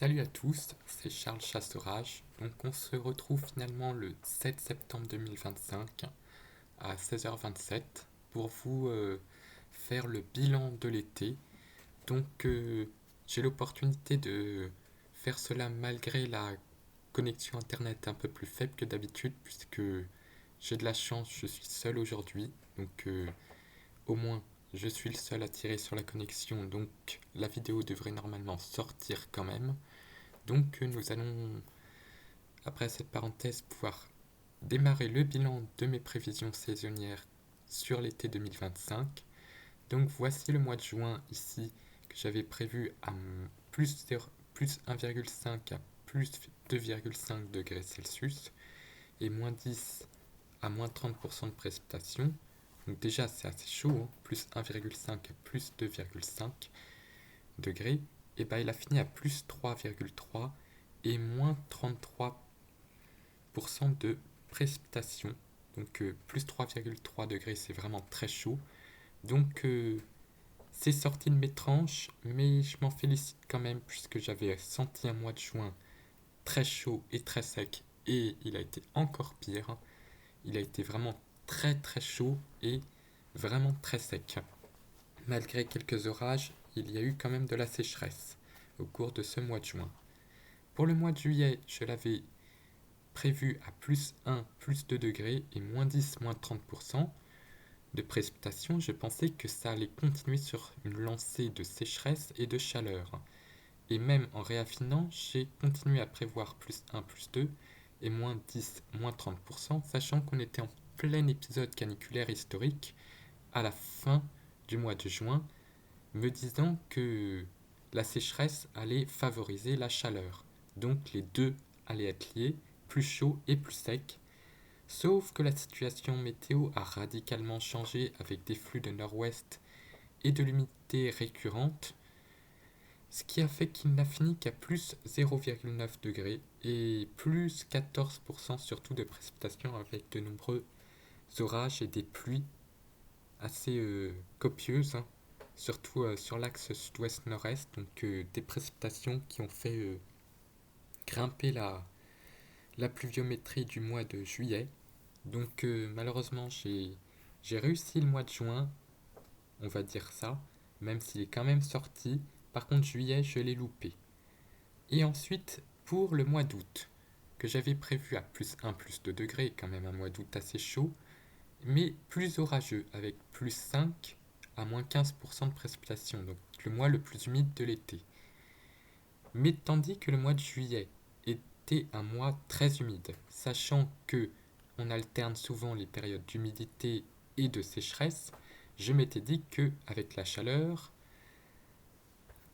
Salut à tous, c'est Charles Chasserage. Donc on se retrouve finalement le 7 septembre 2025 à 16h27 pour vous faire le bilan de l'été. Donc j'ai l'opportunité de faire cela malgré la connexion internet un peu plus faible que d'habitude puisque j'ai de la chance, je suis seul aujourd'hui. Donc au moins je suis le seul à tirer sur la connexion, donc la vidéo devrait normalement sortir quand même. Donc nous allons, après cette parenthèse, pouvoir démarrer le bilan de mes prévisions saisonnières sur l'été 2025. Donc voici le mois de juin ici que j'avais prévu à plus 1,5 à plus 2,5 degrés Celsius et moins 10 à moins 30% de précipitations. Donc déjà c'est assez chaud, hein, plus 1,5 à plus 2,5 degrés. Et bien il a fini à plus 3,3 et moins 33% de précipitation. Donc plus 3,3 degrés, c'est vraiment très chaud. Donc c'est sorti de mes tranches, mais je m'en félicite quand même puisque j'avais senti un mois de juin très chaud et très sec et il a été encore pire. Il a été vraiment très très chaud et vraiment très sec. Malgré quelques orages, il y a eu quand même de la sécheresse au cours de ce mois de juin. Pour le mois de juillet, je l'avais prévu à plus 1, plus 2 degrés et moins 10, moins 30% de précipitations. Je pensais que ça allait continuer sur une lancée de sécheresse et de chaleur. Et même en réaffinant, j'ai continué à prévoir plus 1, plus 2 et moins 10, moins 30%, sachant qu'on était en plein épisode caniculaire historique à la fin du mois de juin, me disant que la sécheresse allait favoriser la chaleur. Donc les deux allaient être liés, plus chaud et plus sec. Sauf que la situation météo a radicalement changé avec des flux de nord-ouest et de l'humidité récurrente, ce qui a fait qu'il n'a fini qu'à plus 0,9 degrés et plus 14% surtout de précipitations avec de nombreux orages et des pluies assez copieuses, hein, surtout sur l'axe sud-ouest-nord-est, donc des précipitations qui ont fait grimper la pluviométrie du mois de juillet. Donc malheureusement j'ai réussi le mois de juin, on va dire ça, même s'il est quand même sorti. Par contre juillet je l'ai loupé. Et ensuite pour le mois d'août, que j'avais prévu à plus 1, plus 2 degrés, quand même un mois d'août assez chaud, mais plus orageux, avec plus 5 à moins 15% de précipitations, donc le mois le plus humide de l'été. Mais tandis que le mois de juillet était un mois très humide, sachant que on alterne souvent les périodes d'humidité et de sécheresse, je m'étais dit que avec la chaleur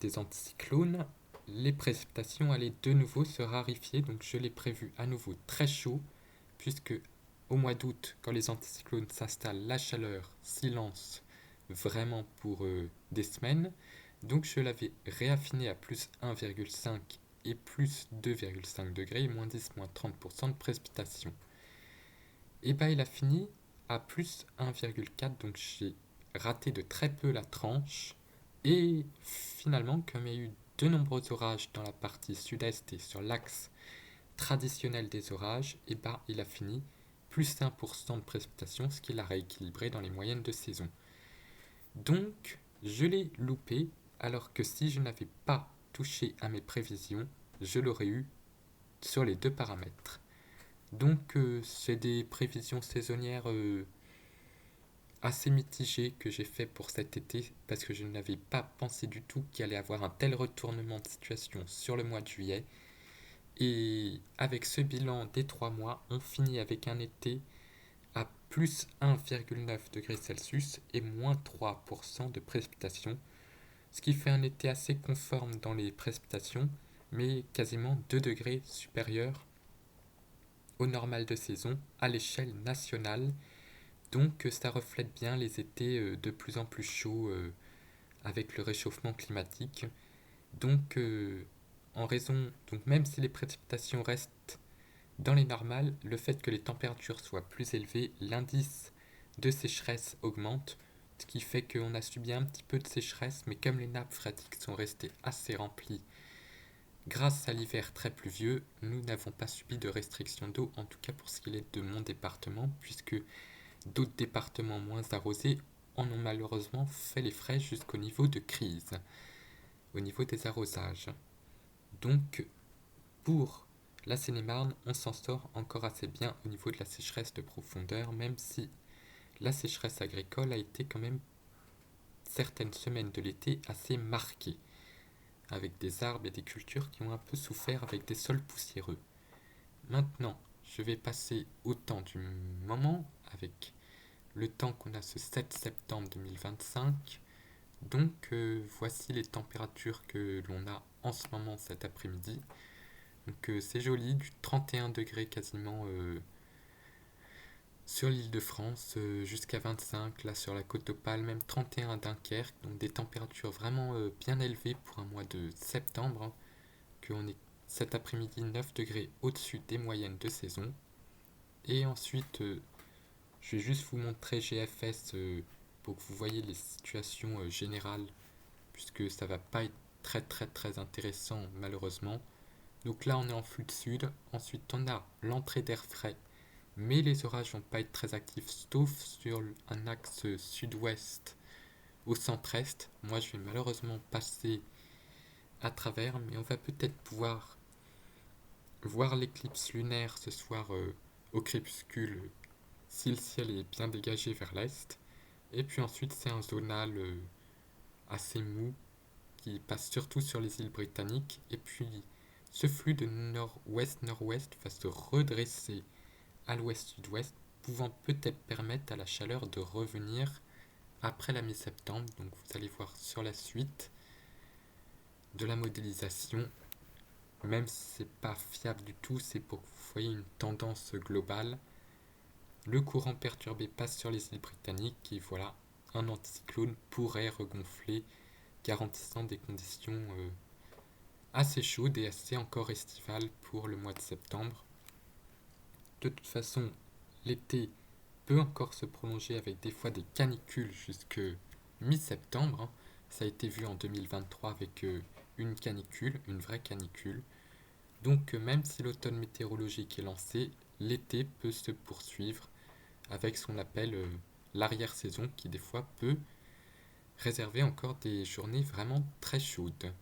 des anticyclones, les précipitations allaient de nouveau se raréfier, donc je l'ai prévu à nouveau très chaud, puisque au mois d'août, quand les anticyclones s'installent, la chaleur s'y lance vraiment pour des semaines. Donc je l'avais réaffiné à plus 1,5 et plus 2,5 degrés, moins 10, moins 30% de précipitation. Et bah il a fini à plus 1,4, donc j'ai raté de très peu la tranche. Et finalement, comme il y a eu de nombreux orages dans la partie sud-est et sur l'axe traditionnel des orages, et bah il a fini plus 1% de précipitation, ce qui l'a rééquilibré dans les moyennes de saison. Donc, je l'ai loupé, alors que si je n'avais pas touché à mes prévisions, je l'aurais eu sur les deux paramètres. Donc, c'est des prévisions saisonnières assez mitigées que j'ai fait pour cet été, parce que je n'avais pas pensé du tout qu'il allait avoir un tel retournement de situation sur le mois de juillet. Et avec ce bilan des 3 mois, on finit avec un été à plus 1,9 degrés Celsius et moins 3% de précipitations, ce qui fait un été assez conforme dans les précipitations, mais quasiment 2 degrés supérieur au normal de saison à l'échelle nationale. Donc ça reflète bien les étés de plus en plus chauds avec le réchauffement climatique. Donc en raison, donc même si les précipitations restent dans les normales, le fait que les températures soient plus élevées, l'indice de sécheresse augmente, ce qui fait qu'on a subi un petit peu de sécheresse, mais comme les nappes phréatiques sont restées assez remplies Grâce à l'hiver très pluvieux, nous n'avons pas subi de restrictions d'eau, en tout cas pour ce qui est de mon département, puisque d'autres départements moins arrosés en ont malheureusement fait les frais jusqu'au niveau de crise, au niveau des arrosages. Donc, pour la Seine-et-Marne, on s'en sort encore assez bien au niveau de la sécheresse de profondeur, même si la sécheresse agricole a été quand même certaines semaines de l'été assez marquée, avec des arbres et des cultures qui ont un peu souffert avec des sols poussiéreux. Maintenant, je vais passer au temps du moment, avec le temps qu'on a ce 7 septembre 2025. Donc voici les températures que l'on a en ce moment cet après-midi. Donc c'est joli, du 31 degrés quasiment sur l'île de France, jusqu'à 25 là sur la côte Opale, même 31 à Dunkerque. Donc des températures vraiment bien élevées pour un mois de septembre, hein, que on est cet après-midi 9 degrés au-dessus des moyennes de saison. Et ensuite, je vais juste vous montrer GFS pour que vous voyez les situations générales, puisque ça va pas être très très très intéressant malheureusement. Donc là on est en flux de sud, ensuite on a l'entrée d'air frais, mais les orages vont pas être très actifs, sauf sur un axe sud-ouest au centre-est. Moi je vais malheureusement passer à travers, mais on va peut-être pouvoir voir l'éclipse lunaire ce soir au crépuscule si le ciel est bien dégagé vers l'est. Et puis ensuite c'est un zonal assez mou qui passe surtout sur les îles britanniques. Et puis ce flux de nord-ouest-nord-ouest va se redresser à l'ouest-sud-ouest, pouvant peut-être permettre à la chaleur de revenir après la mi-septembre. Donc vous allez voir sur la suite de la modélisation, même si c'est pas fiable du tout, c'est pour que vous voyez une tendance globale. Le courant perturbé passe sur les îles britanniques et voilà, un anticyclone pourrait regonfler, garantissant des conditions assez chaudes et assez encore estivales pour le mois de septembre. De toute façon, l'été peut encore se prolonger avec des fois des canicules jusque mi-septembre, hein. Ça a été vu en 2023 avec une canicule, une vraie canicule. Donc même si l'automne météorologique est lancé, l'été peut se poursuivre avec ce qu'on appelle l'arrière-saison qui des fois peut réserver encore des journées vraiment très chaudes.